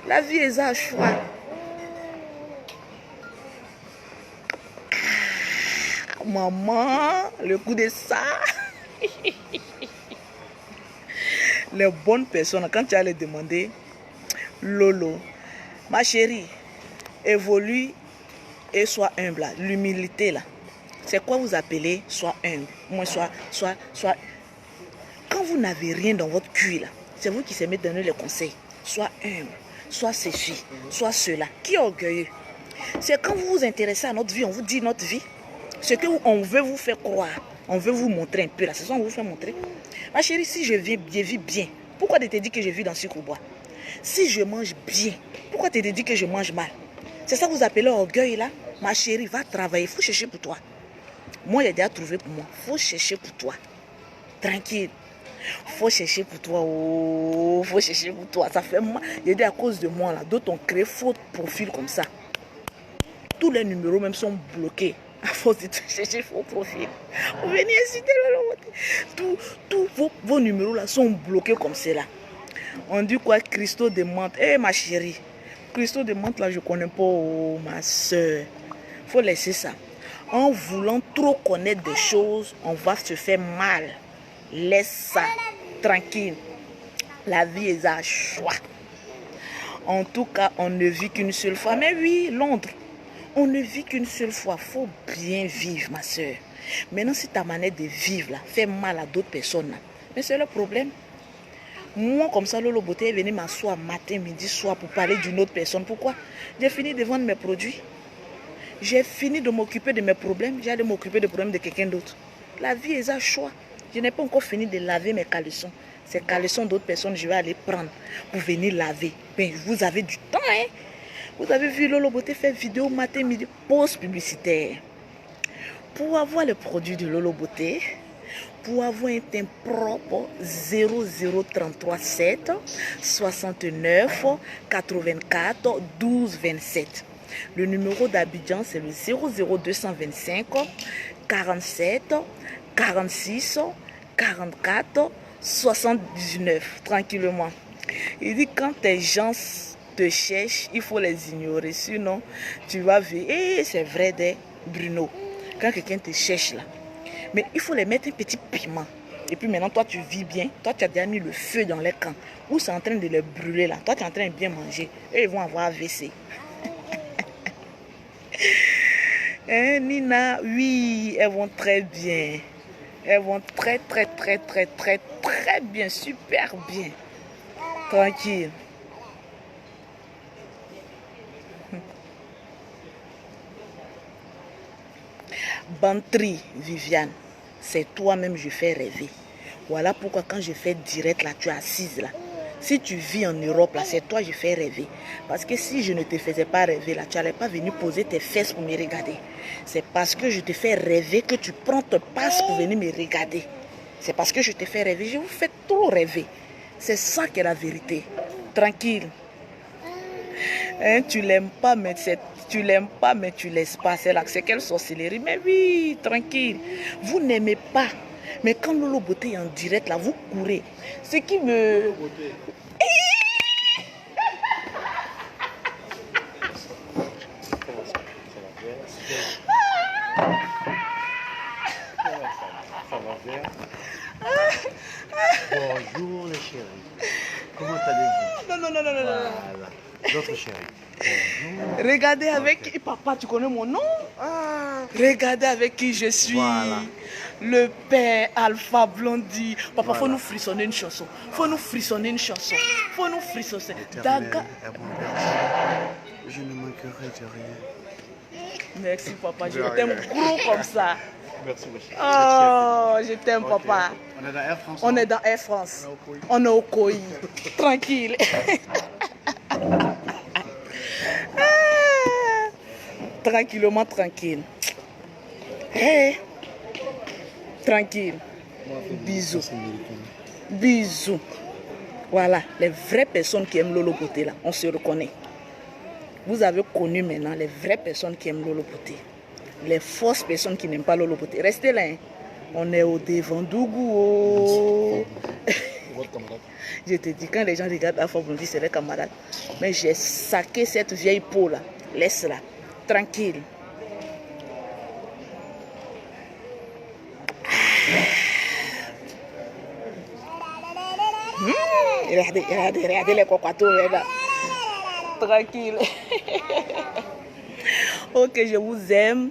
[SPEAKER 1] La vie est un choix. Ah, maman, le coup de ça. Les bonnes personnes, quand tu vas les demander, Lolo, ma chérie, évolue et sois humble. L'humilité là. C'est quoi vous appelez soit humble? Moi, soit. Quand vous n'avez rien dans votre cul là, c'est vous qui s'aimez donner les conseils. Soit humble, soit ceci, soit cela. Qui est orgueilleux? C'est quand vous vous intéressez à notre vie, on vous dit notre vie. Ce qu'on veut vous faire croire, on veut vous montrer un peu là. C'est ça qu'on vous fait montrer. Ma chérie, si je vis bien, pourquoi tu te dis que je vis dans ce bois? Si je mange bien, pourquoi tu te dis que je mange mal? C'est ça que vous appelez orgueil là? Ma chérie, va travailler, il faut chercher pour toi. Moi, j'ai déjà trouvé pour moi. Il faut chercher pour toi. Tranquille. Il faut chercher pour toi. Oh, faut chercher pour toi. Ça fait mal. J'ai dit à cause de moi, là. D'autres ont créé faux profils comme ça. Tous les numéros même sont bloqués. À force de chercher faux profils. Vous venez inciter le tous vos numéros là sont bloqués comme cela. On dit quoi? Christo de menthe. Eh, ma chérie. Christo de menthe là, je ne connais pas. Oh, ma soeur. Il faut laisser ça. En voulant trop connaître des choses, on va se faire mal. Laisse ça tranquille. La vie est un choix. En tout cas, on ne vit qu'une seule fois. Mais oui, Londres, on ne vit qu'une seule fois. Il faut bien vivre, ma soeur. Maintenant, si ta manière de vivre là, fait mal à d'autres personnes, là, mais c'est le problème. Moi, comme ça, Lolo Beauté est venu m'asseoir matin, midi, soir pour parler d'une autre personne. Pourquoi? J'ai fini de vendre mes produits. J'ai fini de m'occuper de mes problèmes. J'ai de m'occuper des problèmes de quelqu'un d'autre. La vie est un choix. Je n'ai pas encore fini de laver mes caleçons. Ces caleçons d'autres personnes, je vais aller prendre pour venir laver. Mais vous avez du temps, hein? Vous avez vu Lolo Beauté faire vidéo matin, midi, pause publicitaire. Pour avoir le produit de Lolo Beauté, pour avoir un teint propre, 00337 69 84 12 27. Le numéro d'Abidjan, c'est le 00225 47 46 44 79. Tranquillement. Il dit quand tes gens te cherchent, il faut les ignorer. Sinon, tu vas vivre. Et c'est vrai, Bruno. Quand quelqu'un te cherche là, mais il faut les mettre un petit piment. Et puis maintenant, toi, tu vis bien. Toi, tu as déjà mis le feu dans les camps. Ou c'est en train de les brûler là. Toi, tu es en train de bien manger. Et ils vont avoir AVC. Hein, Nina, oui, elles vont très bien. Elles vont très bien. Super bien. Tranquille. Bantry, Viviane, c'est toi-même je fais rêver. Voilà pourquoi quand je fais direct là, tu es assise là. Si tu vis en Europe là, c'est toi je fais rêver. Parce que si je ne te faisais pas rêver là, tu n'allais pas venir poser tes fesses pour me regarder. C'est parce que je te fais rêver que tu prends te passe pour venir me regarder. C'est parce que je te fais rêver. Je vous fais trop rêver. C'est ça qui est la vérité. Tranquille. Hein, tu l'aimes pas, mais tu laisses pas. C'est quelle sorcellerie. Mais oui, tranquille. Vous n'aimez pas. Mais quand Lolo Beauté est en direct, là, vous courez. Ce qui me...
[SPEAKER 2] Bonjour les chéris. Comment allez-vous?
[SPEAKER 1] Non.
[SPEAKER 2] Voilà. Notre chérie. Bonjour.
[SPEAKER 1] Regardez avec qui... Papa, tu connais mon nom? Regardez avec qui je suis.
[SPEAKER 2] Voilà.
[SPEAKER 1] Le père Alpha Blondie. Papa,
[SPEAKER 2] Voilà.
[SPEAKER 1] faut nous frissonner une chanson. Faut nous frissonner une chanson. Faut nous frissonner.
[SPEAKER 2] Éternel
[SPEAKER 1] Daga.
[SPEAKER 2] est mon berger. Je ne manquerai de rien.
[SPEAKER 1] Merci, papa. Je
[SPEAKER 2] De
[SPEAKER 1] t'aime
[SPEAKER 2] rien.
[SPEAKER 1] gros comme ça.
[SPEAKER 2] Merci, ma chérie.
[SPEAKER 1] Oh, je t'aime,
[SPEAKER 2] Ok.
[SPEAKER 1] papa.
[SPEAKER 2] On est dans Air France.
[SPEAKER 1] On
[SPEAKER 2] non?
[SPEAKER 1] est dans Air France.
[SPEAKER 2] On est au Koï.
[SPEAKER 1] On est au Koï. Tranquille. Tranquillement, tranquille. Hey. Tranquille. Bisous. Bisous. Voilà, les vraies personnes qui aiment Lolo Beauté là, on se reconnaît. Vous avez connu maintenant les vraies personnes qui aiment Lolo Beauté. Les fausses personnes qui n'aiment pas Lolo Beauté. Restez là. Hein. On est au devant d'Ougou.
[SPEAKER 2] Votre camarade.
[SPEAKER 1] Je te dis, quand les gens regardent Alpha Blondy, c'est les camarades. Mais j'ai saqué cette vieille peau là. Laisse-la. Tranquille. Regardez les cocottes là. Tranquille. Ok, je vous aime.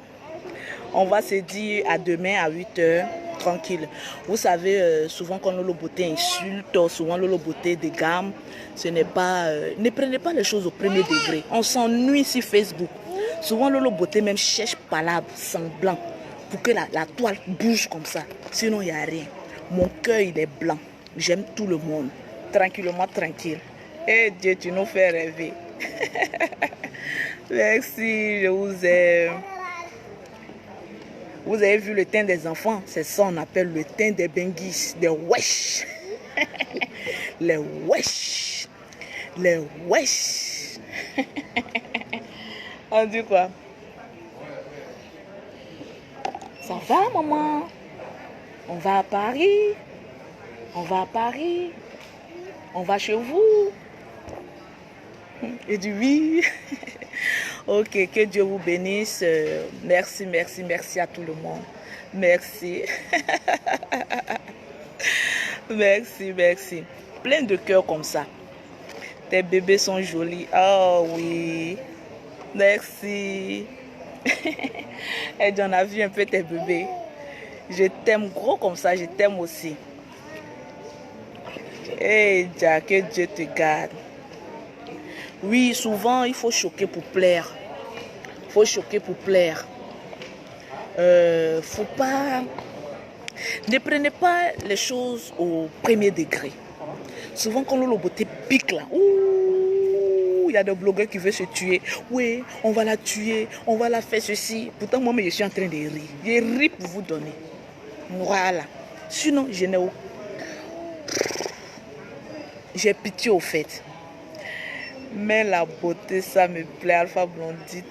[SPEAKER 1] On va se dire à demain à 8h. Tranquille. Vous savez, souvent quand Lolo Beauté insulte, souvent Lolo Beauté dégamme, ce n'est pas... ne prenez pas les choses au premier degré. On s'ennuie sur Facebook. Souvent Lolo Beauté même cherche palabres, semblant, pour que la toile bouge comme ça. Sinon, il n'y a rien. Mon cœur, il est blanc. J'aime tout le monde. Tranquillement, tranquille. Et Dieu, tu nous fais rêver. Merci, je vous aime. Vous avez vu le teint des enfants? C'est ça qu'on appelle le teint des benguis, des wesh. Les wesh. Les wesh. On dit quoi? Ça va, maman? On va à Paris. On va à Paris. On va chez vous. Et du oui. Ok, que Dieu vous bénisse. Merci, merci, merci à tout le monde. Merci. Merci, merci. Plein de cœur comme ça. Tes bébés sont jolis. Oh oui. Merci. Et j'en ai vu un peu tes bébés. Je t'aime gros comme ça, je t'aime aussi. Hey Jack, que Dieu te garde. Oui, souvent il faut choquer pour plaire. Il faut choquer pour plaire. Faut pas... Ne prenez pas les choses au premier degré. Souvent quand Lolo Beauté pique là, il y a des blogueurs qui veulent se tuer. Oui, on va la tuer, on va la faire ceci. Pourtant moi, je suis en train de rire. Je ris pour vous donner. Voilà. Sinon, je n'ai aucun... J'ai pitié au fait. Mais la beauté, ça me plaît, Alpha Blondy.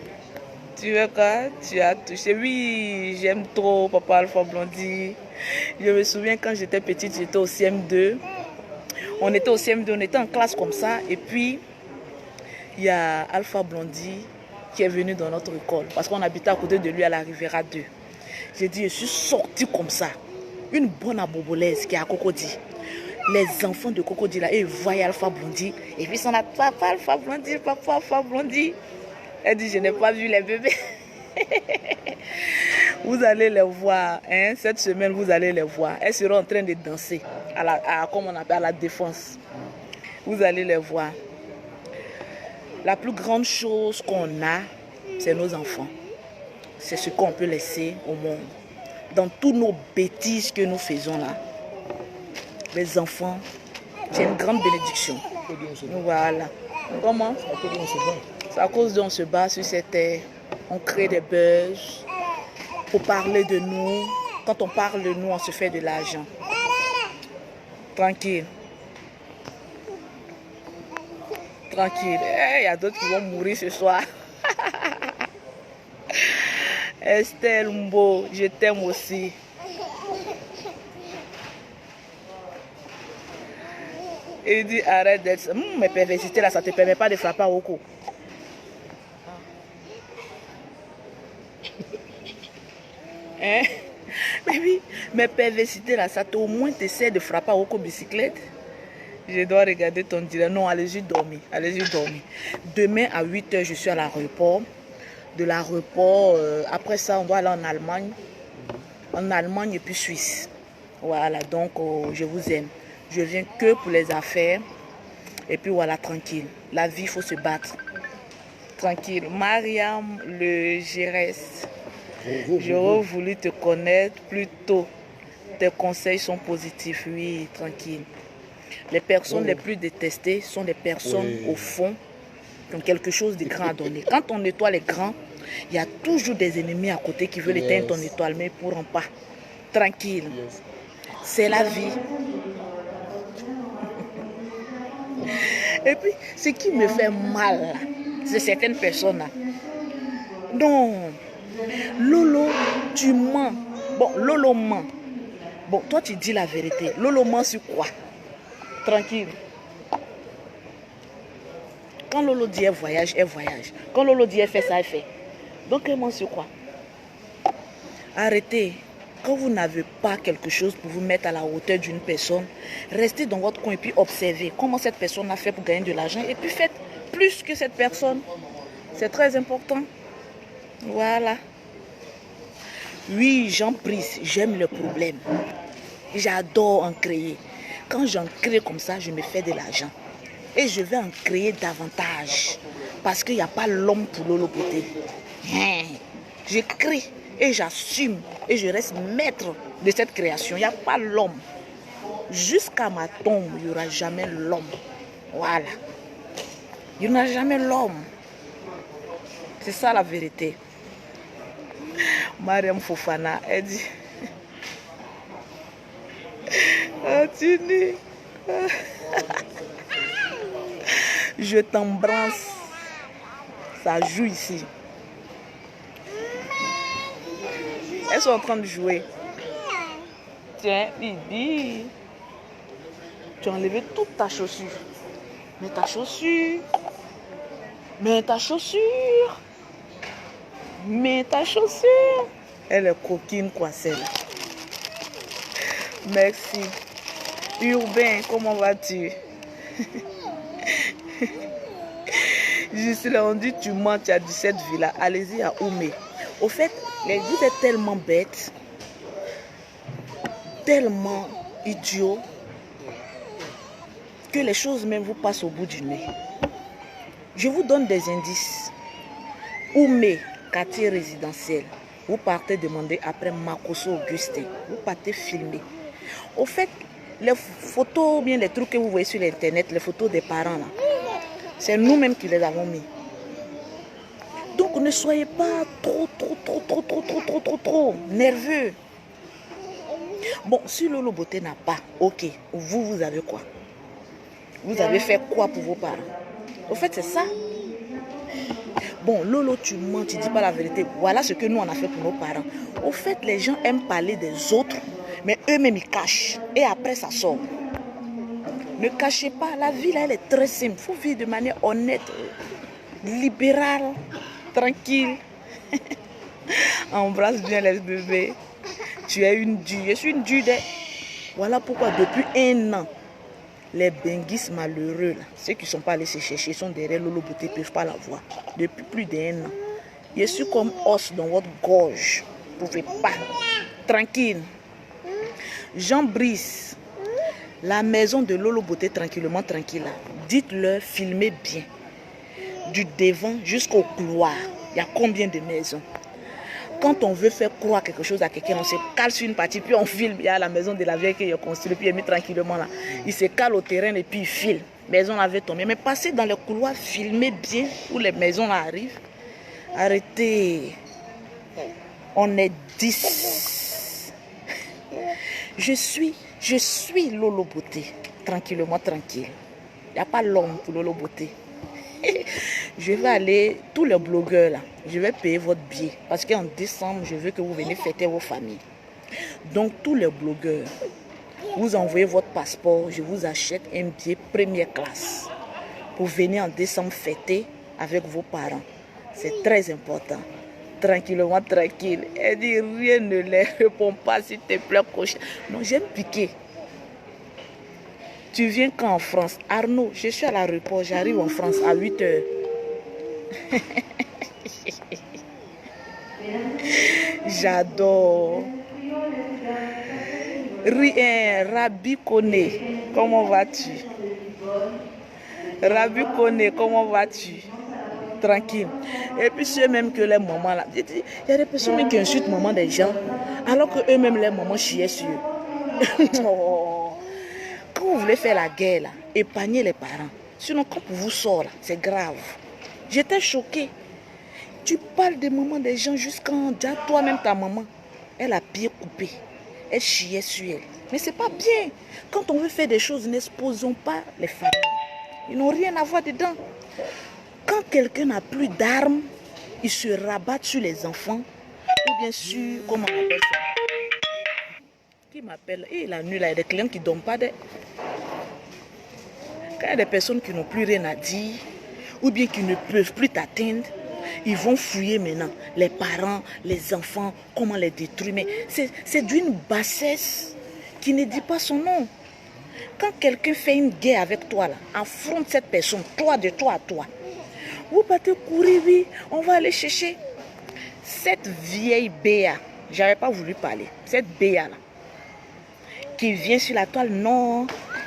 [SPEAKER 1] Tu veux quoi? Tu as touché. Oui, j'aime trop Papa Alpha Blondy. Je me souviens quand j'étais petite, j'étais au CM2. On était au CM2, on était en classe comme ça. Et puis, il y a Alpha Blondy qui est venu dans notre école. Parce qu'on habitait à côté de lui à la Riviera 2. J'ai dit, je suis sortie comme ça. Une bonne abobolaise qui est à Cocody. Les enfants de Cocody là, ils voyaient Alpha Blondy. Et puis, son papa Alpha Blondy, papa Alpha Blondy. Elle dit, je n'ai pas vu les bébés. Vous allez les voir, hein? Cette semaine, vous allez les voir. Elles seront en train de danser, comme on appelle, à la défense. Vous allez les voir. La plus grande chose qu'on a, c'est nos enfants. C'est ce qu'on peut laisser au monde. Dans toutes nos bêtises que nous faisons là, les enfants, c'est une grande bénédiction. Voilà. Comment? C'est à cause d'eux on se bat sur cette terre. On crée des buzz pour parler de nous. Quand on parle de nous, on se fait de l'argent. Tranquille. Tranquille. Il y a d'autres qui vont mourir ce soir. Estelle Mbo, je t'aime aussi. Il dit arrête d'être... mais perversité là, ça ne te permet pas de frapper au cou. Hein? Mais oui, mais perversité là, ça au moins t'essaie de frapper au cou bicyclette. Je dois regarder ton direct. Non, allez-y dormir. Allez-y dormir. Demain à 8h, je suis à l'aéroport. De l'aéroport, après ça, on doit aller en Allemagne. En Allemagne et puis Suisse. Voilà, donc je vous aime. Je viens que pour les affaires. Et puis voilà, tranquille. La vie, il faut se battre. Tranquille. Mariam, le Gérès. J'aurais voulu te connaître plus tôt. Tes conseils sont positifs, oui, tranquille. Les personnes les plus détestées sont les personnes au fond qui ont quelque chose de grand à donner. Quand ton étoile est grand, il y a toujours des ennemis à côté qui veulent éteindre ton étoile, mais ils ne pourront pas. Tranquille. C'est la vie. Et puis, ce qui me fait mal, c'est certaines personnes-là. Non, Lolo, tu mens. Bon, Lolo ment. Bon, toi, tu dis la vérité. Lolo ment sur quoi? Tranquille. Quand Lolo dit elle voyage, elle voyage. Quand Lolo dit elle fait ça, elle fait. Donc, elle ment sur quoi? Arrêtez. Quand vous n'avez pas quelque chose pour vous mettre à la hauteur d'une personne, restez dans votre coin et puis observez comment cette personne a fait pour gagner de l'argent. Et puis faites plus que cette personne. C'est très important. Voilà. Oui, j'en prie, j'aime le problème. J'adore en créer. Quand j'en crée comme ça, je me fais de l'argent. Et je vais en créer davantage. Parce qu'il n'y a pas l'homme pour Lolo Beauté. Je crée et j'assume. Et je reste maître de cette création. Il n'y a pas l'homme. Jusqu'à ma tombe, il n'y aura jamais l'homme. Voilà. Il n'y aura jamais l'homme. C'est ça la vérité. Mariam Fofana, elle dit... Ah, tu dis... Je t'embrasse. Ça joue ici. Elles sont en train de jouer. Tiens, Bibi. Tu as enlevé toute ta chaussure. Mais ta chaussure. Mais ta chaussure. Mais ta chaussure. Elle est coquine, quoi, celle-là. Merci. Urbain, comment vas-tu? Juste là, on dit tu mens, tu as 17 villas. Allez-y à Oumé. Au fait, vous êtes tellement bêtes, tellement idiots, que les choses même vous passent au bout du nez. Je vous donne des indices. Oumé, quartier résidentiel. Vous partez demander après Makoso Augustin. Vous partez filmer. Au fait, les photos, bien les trucs que vous voyez sur l'internet, les photos des parents là, c'est nous-mêmes qui les avons mis. Donc ne soyez pas trop nerveux. Bon, si Lolo Beauté n'a pas, ok, vous avez quoi? Vous avez fait quoi pour vos parents? Au fait, c'est ça. Bon, Lolo, tu mens, tu dis pas la vérité. Voilà ce que nous, on a fait pour nos parents. Au fait, les gens aiment parler des autres, mais eux-mêmes, ils cachent. Et après, ça sort. Ne cachez pas. La vie, là, elle est très simple. Il faut vivre de manière honnête, libérale, tranquille. Embrasse bien les bébés. Tu es une due. Je suis une due. Voilà pourquoi, depuis 1 an, les benguistes malheureux, là, ceux qui ne sont pas allés se chercher, sont derrière Lolo Beauté, ne peuvent pas la voir. Depuis plus d'1 an. Je suis comme os dans votre gorge. Vous ne pouvez pas. Tranquille. Jean Brice, la maison de Lolo Beauté, tranquillement, tranquille. Dites-leur, filmez bien. Du devant jusqu'au couloir. Il y a combien de maisons? Quand on veut faire croire quelque chose à quelqu'un, on se cale sur une partie, puis on filme. Il y a la maison de la vieille qui est construite, puis il est mis tranquillement là. Il se cale au terrain et puis il filme. Maison avait tombé. Mais passez dans le couloir, filmez bien où les maisons là arrivent. Arrêtez. On est 10. Je suis Lolo Beauté. Tranquillement, tranquille. Il n'y a pas l'homme pour Lolo Beauté. Je vais aller, tous les blogueurs là, je vais payer votre billet. Parce qu'en décembre, je veux que vous venez fêter vos familles. Donc, tous les blogueurs, vous envoyez votre passeport, je vous achète un billet première classe. Pour venir en décembre fêter avec vos parents. C'est très important. Tranquillement, tranquille. Elle dit, rien ne les répond pas, s'il te plaît, coach. Non, j'aime piquer. Tu viens quand en France? Arnaud, je suis à l'aéroport, j'arrive en France à 8 h. J'adore. Rien, Rabi Kone, comment vas-tu? Rabi Kone, comment vas-tu? Tranquille. Et puis c'est même que les mamans là, il y a des personnes qui insultent maman des gens, alors que eux-mêmes les mamans chiaient sur eux. Oh. Quand vous voulez faire la guerre là, épargnez les parents. Sinon quand vous sort là, c'est grave. J'étais choquée. Tu parles des mamans des gens jusqu'en déjà toi-même ta maman, elle a pied coupé, elle chiait sur elle. Mais c'est pas bien. Quand on veut faire des choses, n'exposons pas les familles. Ils n'ont rien à voir dedans. Quand quelqu'un n'a plus d'armes, il se rabat sur les enfants. Ou bien sûr, comment on appelle ça? Qui m'appelle? Et la nuit, là, il y a des clients qui ne dorment pas. Quand il y a des personnes qui n'ont plus rien à dire, ou bien qui ne peuvent plus t'atteindre, ils vont fouiller maintenant les parents, les enfants, comment les détruire. Mais c'est d'une bassesse qui ne dit pas son nom. Quand quelqu'un fait une guerre avec toi, là, affronte cette personne, toi de toi à toi. Vous partez courir, oui, on va aller chercher. Cette vieille Béa, j'avais pas voulu parler, cette Béa là, qui vient sur la toile, non,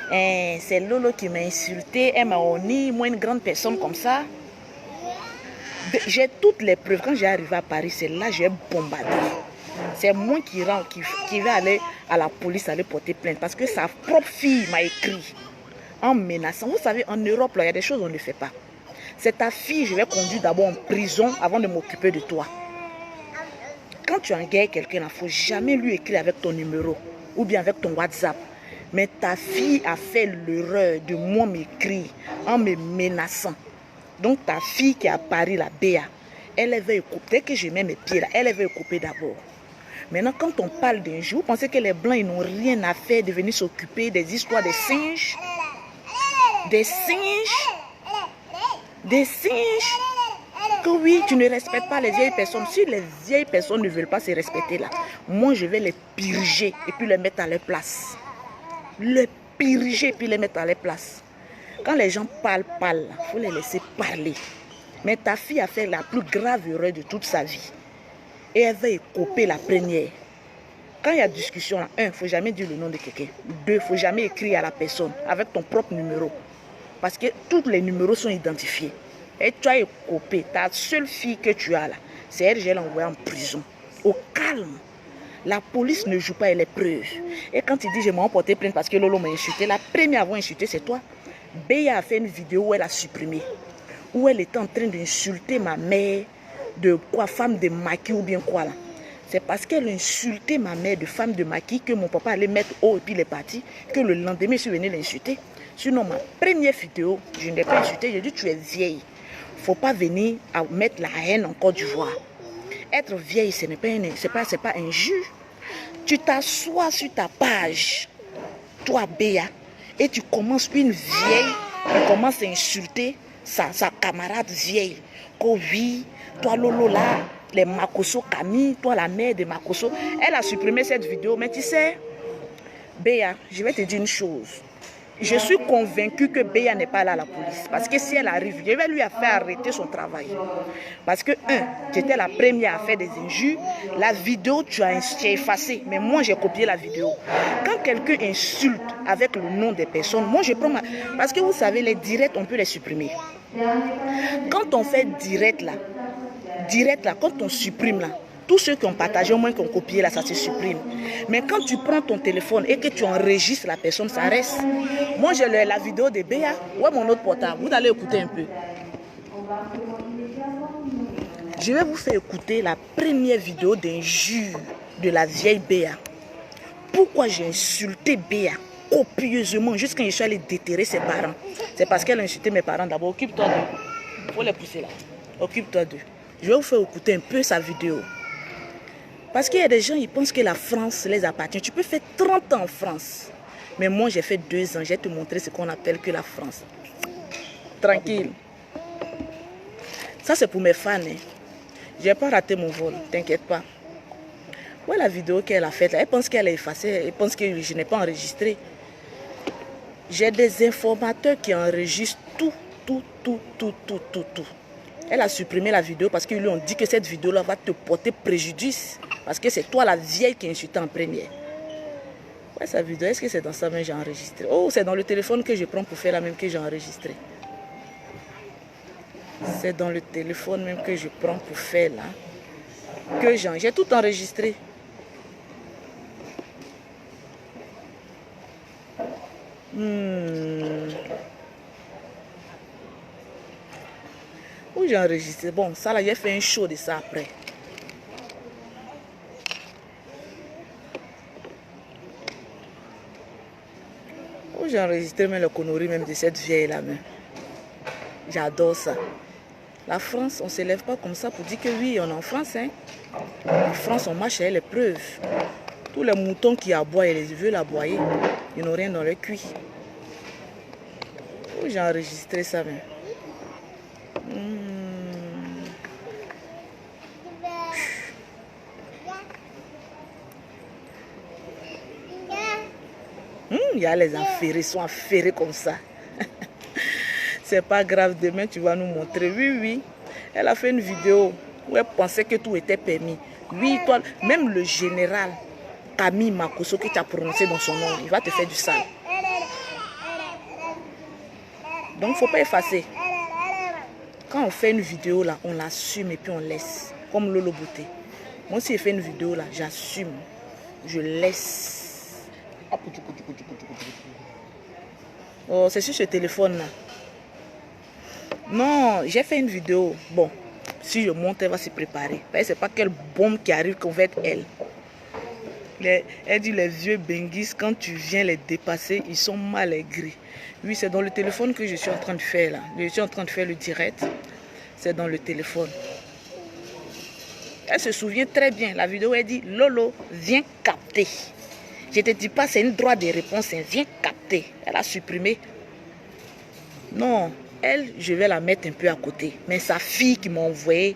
[SPEAKER 1] c'est Lolo qui m'a insulté, elle m'a honni, moi une grande personne comme ça. J'ai toutes les preuves. Quand j'ai arrivé à Paris, c'est là que j'ai bombardé. C'est moi qui vais aller à la police, aller porter plainte. Parce que sa propre fille m'a écrit en menaçant. Vous savez, en Europe, là, il y a des choses qu'on ne fait pas. C'est ta fille, je vais conduire d'abord en prison avant de m'occuper de toi. Quand tu engueilles quelqu'un, il ne faut jamais lui écrire avec ton numéro ou bien avec ton WhatsApp. Mais ta fille a fait l'erreur de moi m'écrire en me menaçant. Donc ta fille qui est à Paris, la Béa, elle va couper. Dès que je mets mes pieds là, elle va couper d'abord. Maintenant, quand on parle d'un jour, vous pensez que les Blancs, ils n'ont rien à faire de venir s'occuper des histoires des singes? Des singes? Des singes? Que oui, tu ne respectes pas les vieilles personnes. Si les vieilles personnes ne veulent pas se respecter là, moi je vais les purger et puis les mettre à leur place. Les purger et puis les mettre à leur place. Quand les gens parlent, il faut les laisser parler. Mais ta fille a fait la plus grave erreur de toute sa vie. Et elle va écoper la première. Quand il y a discussion, là, il ne faut jamais dire le nom de quelqu'un. 2, il ne faut jamais écrire à la personne avec ton propre numéro. Parce que tous les numéros sont identifiés. Et tu as écopé, ta seule fille que tu as là, c'est elle, je l'ai envoyée en prison. Au calme. La police ne joue pas avec les preuves. Et quand il dit, je m'en porté plainte parce que Lolo m'a insulté, la première à avoir insulté, c'est toi. Béa a fait une vidéo où elle a supprimé. Où elle était en train d'insulter ma mère de quoi, femme de maquis ou bien quoi là. C'est parce qu'elle a insulté ma mère de femme de maquis que mon papa allait mettre haut et puis il est parti, que le lendemain je suis venu l'insulter. Sinon ma première vidéo, je ne l'ai pas insulté, j'ai dit tu es vieille. Il ne faut pas venir à mettre la haine en Côte d'Ivoire. Être vieille, ce n'est pas injure. Tu t'assois sur ta page, toi Béa, et tu commences une vieille, tu commences à insulter sa camarade vieille. Que oui, toi Lolo là, les Makoso Camille, toi la mère de Makoso, elle a supprimé cette vidéo. Mais tu sais, Béa, je vais te dire une chose. Je suis convaincue que Béa n'est pas là à la police. Parce que si elle arrive, je vais lui faire arrêter son travail. Parce que, tu étais la première à faire des injures. La vidéo, tu as effacé. Mais moi, j'ai copié la vidéo. Quand quelqu'un insulte avec le nom des personnes, moi, je prends ma... Parce que vous savez, les directs, on peut les supprimer. Quand on fait direct là, quand on supprime là, tous ceux qui ont partagé, au moins qui ont copié là, ça se supprime. Mais quand tu prends ton téléphone et que tu enregistres la personne, ça reste. Moi, j'ai la vidéo de Béa. Ouais, mon autre portable. Vous allez écouter un peu. Je vais vous faire écouter la première vidéo d'injure de la vieille Béa. Pourquoi j'ai insulté Béa copieusement jusqu'à ce que je suis allé déterrer ses parents? C'est parce qu'elle a insulté mes parents d'abord. Occupe-toi d'eux. Il faut les pousser là. Occupe-toi d'eux. Je vais vous faire écouter un peu sa vidéo. Parce qu'il y a des gens, ils pensent que la France les appartient. Tu peux faire 30 ans en France. Mais moi, j'ai fait 2 ans. Je vais te montrer ce qu'on appelle que la France. Tranquille. Ça, c'est pour mes fans. Hein. Je n'ai pas raté mon vol. T'inquiète pas. Voilà la vidéo qu'elle a faite. Elle pense qu'elle est effacée. Elle pense que je n'ai pas enregistré. J'ai des informateurs qui enregistrent tout. Elle a supprimé la vidéo parce qu'ils lui ont dit que cette vidéo-là va te porter préjudice. Parce que c'est toi la vieille qui a insulté en première. Ouais, sa vidéo, est-ce que c'est dans ça même que j'ai enregistré? Oh, c'est dans le téléphone que je prends pour faire la même que j'ai enregistré. C'est dans le téléphone même que je prends pour faire là. Que j'ai tout enregistré. Où j'ai enregistré? Bon, ça là, j'ai fait un show de ça après. Où j'ai enregistré même le connerie même de cette vieille là même. J'adore ça. La France, on ne se lève pas comme ça pour dire que oui, on est en France. Hein. En France, on marche avec les preuves. Tous les moutons qui aboient et les veulent aboyer, ils n'ont rien dans le cuit. Où j'ai enregistré ça même. Il y a les affairés, ils sont affairés comme ça. C'est pas grave, demain tu vas nous montrer. Oui, oui. Elle a fait une vidéo où elle pensait que tout était permis. Oui, toi, même le général Camille Makosso que tu as prononcé dans son nom, il va te faire du sale. Donc, il ne faut pas effacer. Quand on fait une vidéo là, on l'assume et puis on laisse. Comme Lolo Beauté. Moi, si je fais une vidéo là, j'assume. Je laisse. Oh, c'est sur ce téléphone là. Non, j'ai fait une vidéo. Bon, si je monte, elle va se préparer. C'est pas quelle bombe qui arrive qu'on va être elle. Elle dit les vieux benguis, quand tu viens les dépasser, ils sont mal aigris. Oui, c'est dans le téléphone que je suis en train de faire là. Je suis en train de faire le direct. C'est dans le téléphone. Elle se souvient très bien. La vidéo, elle dit, Lolo, viens capter. Je ne te dis pas, c'est une droit de réponse, hein. Viens capter. Elle a supprimé. Non, elle, je vais la mettre un peu à côté. Mais sa fille qui m'a envoyé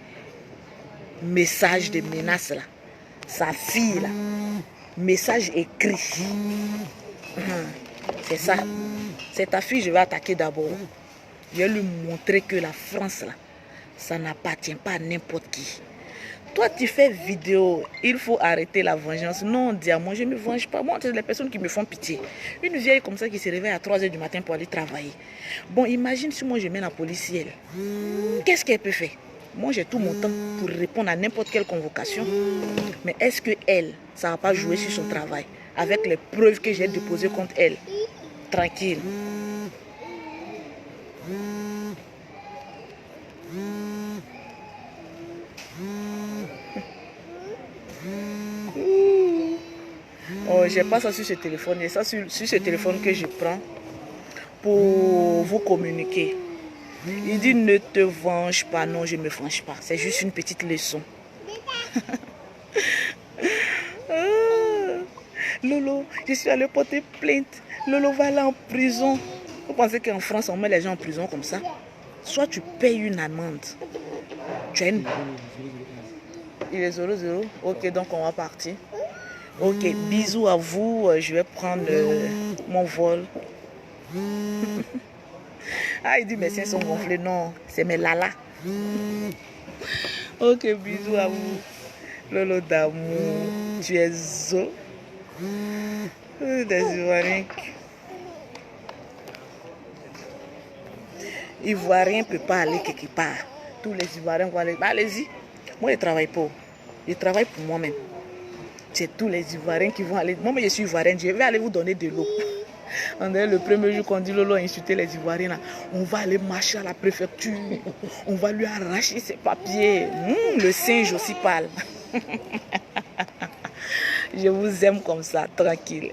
[SPEAKER 1] message de menace là. Sa fille là. Message écrit. C'est ça. C'est ta fille, je vais attaquer d'abord. Je vais lui montrer que la France là, ça n'appartient pas à n'importe qui. Toi, tu fais vidéo, il faut arrêter la vengeance. Non, diamant, je ne me venge pas. Moi, c'est les personnes qui me font pitié. Une vieille comme ça qui se réveille à 3 h du matin pour aller travailler. Bon, imagine si moi je mets la police, elle. Qu'est-ce qu'elle peut faire? Moi, j'ai tout mon temps pour répondre à n'importe quelle convocation. Mais est-ce que elle, ça ne va pas jouer sur son travail? Avec les preuves que j'ai déposées contre elle. Tranquille. Oh, j'ai pas ça sur ce téléphone. C'est ça sur ce téléphone que je prends pour vous communiquer. Il dit ne te venge pas. Non, je ne me venge pas. C'est juste une petite leçon. Lolo, je suis allée porter plainte. Lolo va aller en prison. Vous pensez qu'en France, on met les gens en prison comme ça? Soit tu payes une amende. Tu as une... Il est 0-0. Ok, donc on va partir. Ok, bisous à vous. Je vais prendre mon vol. Ah, il dit mes seins sont gonflés. Non, c'est mes lalas. Ok, bisous à vous. Lolo d'amour. Tu es zo. Des Ivoiriens. Ivoirien ne peut pas aller quelque part. Tous les Ivoiriens vont aller. Bah, allez-y. Moi, je ne travaille pas. Je travaille pour moi-même. C'est tous les Ivoiriens qui vont aller. Moi, je suis Ivoirienne. Je vais aller vous donner de l'eau. On est le premier jour qu'on dit Lolo a insulté les Ivoiriens. Là. On va aller marcher à la préfecture. On va lui arracher ses papiers. Le singe aussi parle. Je vous aime comme ça, tranquille.